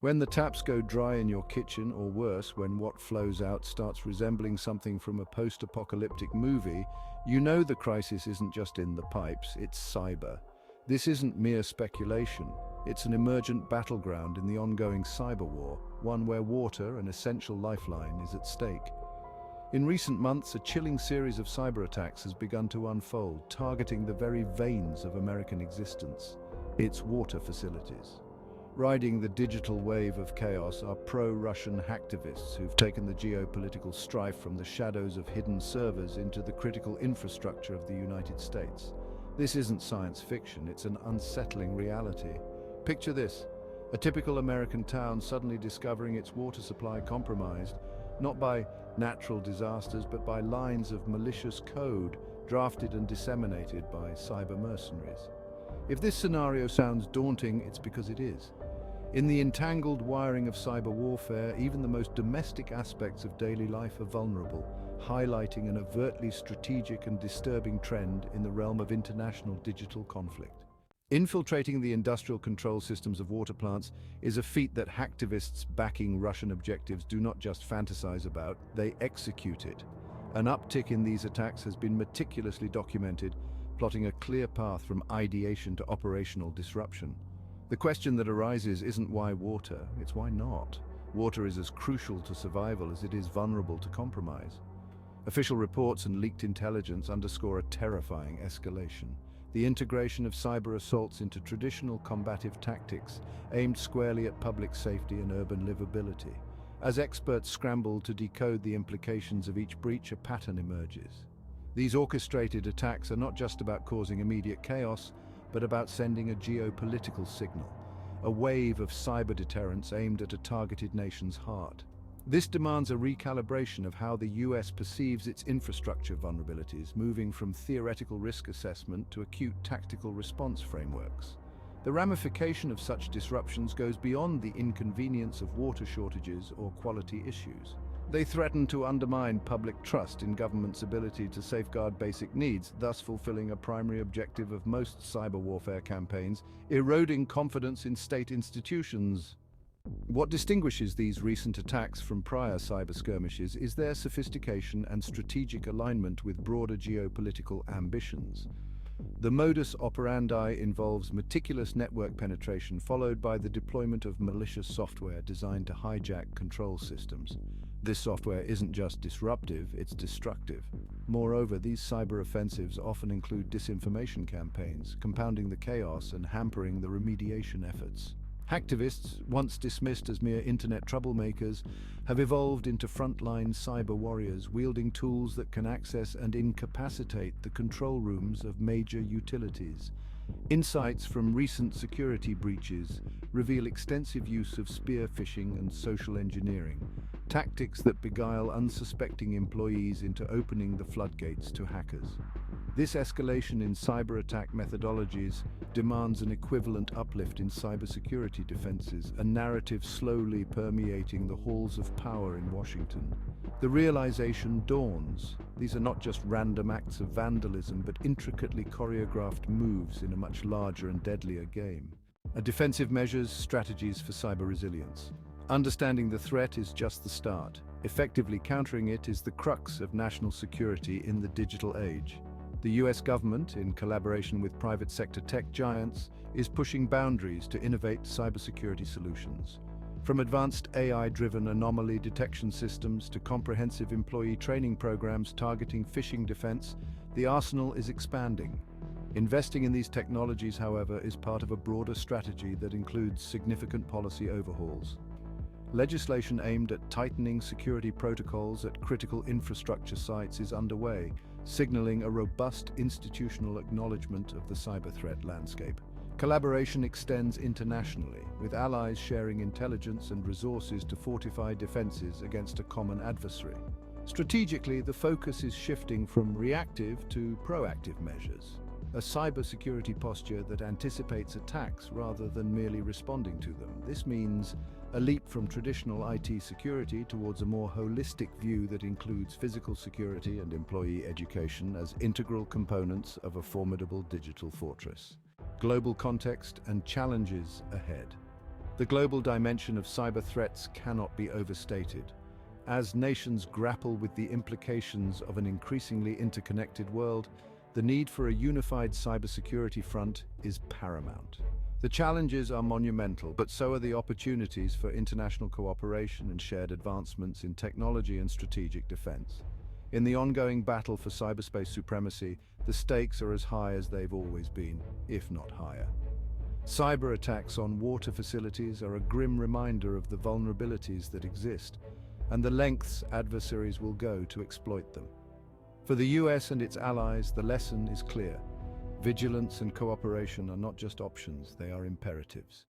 When the taps go dry in your kitchen, or worse, when what flows out starts resembling something from a post-apocalyptic movie, you know the crisis isn't just in the pipes, it's cyber. This isn't mere speculation. It's an emergent battleground in the ongoing cyber war, one where water, an essential lifeline, is at stake. In recent months, a chilling series of cyber attacks has begun to unfold, targeting the very veins of American existence, its water facilities. Riding the digital wave of chaos are pro-Russian hacktivists who've taken the geopolitical strife from the shadows of hidden servers into the critical infrastructure of the United States. This isn't science fiction, it's an unsettling reality. Picture this: a typical American town suddenly discovering its water supply compromised, not by natural disasters, but by lines of malicious code drafted and disseminated by cyber mercenaries. If this scenario sounds daunting, it's because it is. In the entangled wiring of cyber warfare, even the most domestic aspects of daily life are vulnerable, highlighting an overtly strategic and disturbing trend in the realm of international digital conflict. Infiltrating the industrial control systems of water plants is a feat that hacktivists backing Russian objectives do not just fantasize about, they execute it. An uptick in these attacks has been meticulously documented, plotting a clear path from ideation to operational disruption. The question that arises isn't why water, it's why not. Water is as crucial to survival as it is vulnerable to compromise. Official reports and leaked intelligence underscore a terrifying escalation. The integration of cyber assaults into traditional combative tactics aimed squarely at public safety and urban livability. As experts scramble to decode the implications of each breach, a pattern emerges. These orchestrated attacks are not just about causing immediate chaos, but about sending a geopolitical signal, a wave of cyber deterrence aimed at a targeted nation's heart. This demands a recalibration of how the US perceives its infrastructure vulnerabilities, moving from theoretical risk assessment to acute tactical response frameworks. The ramification of such disruptions goes beyond the inconvenience of water shortages or quality issues. They threaten to undermine public trust in government's ability to safeguard basic needs, thus fulfilling a primary objective of most cyber warfare campaigns, eroding confidence in state institutions. What distinguishes these recent attacks from prior cyber skirmishes is their sophistication and strategic alignment with broader geopolitical ambitions. The modus operandi involves meticulous network penetration followed by the deployment of malicious software designed to hijack control systems. This software isn't just disruptive, it's destructive. Moreover, these cyber offensives often include disinformation campaigns, compounding the chaos and hampering the remediation efforts. Hacktivists, once dismissed as mere internet troublemakers, have evolved into frontline cyber warriors, wielding tools that can access and incapacitate the control rooms of major utilities. Insights from recent security breaches reveal extensive use of spear phishing and social engineering, tactics that beguile unsuspecting employees into opening the floodgates to hackers. This escalation in cyber attack methodologies demands an equivalent uplift in cybersecurity defenses, a narrative slowly permeating the halls of power in Washington. The realization dawns: these are not just random acts of vandalism, but intricately choreographed moves in a much larger and deadlier game. Defensive measures, strategies for cyber resilience. Understanding the threat is just the start. Effectively countering it is the crux of national security in the digital age. The US government, in collaboration with private sector tech giants, is pushing boundaries to innovate cybersecurity solutions. From advanced AI-driven anomaly detection systems to comprehensive employee training programs targeting phishing defense, the arsenal is expanding. Investing in these technologies, however, is part of a broader strategy that includes significant policy overhauls. Legislation aimed at tightening security protocols at critical infrastructure sites is underway, signaling a robust institutional acknowledgement of the cyber threat landscape. Collaboration extends internationally, with allies sharing intelligence and resources to fortify defenses against a common adversary. Strategically, the focus is shifting from reactive to proactive measures, a cybersecurity posture that anticipates attacks rather than merely responding to them. This means a leap from traditional IT security towards a more holistic view that includes physical security and employee education as integral components of a formidable digital fortress. Global context and challenges ahead. The global dimension of cyber threats cannot be overstated. As nations grapple with the implications of an increasingly interconnected world, the need for a unified cybersecurity front is paramount. The challenges are monumental, but so are the opportunities for international cooperation and shared advancements in technology and strategic defense. In the ongoing battle for cyberspace supremacy, the stakes are as high as they've always been, if not higher. Cyber attacks on water facilities are a grim reminder of the vulnerabilities that exist, and the lengths adversaries will go to exploit them. For the US and its allies, the lesson is clear. Vigilance and cooperation are not just options, they are imperatives.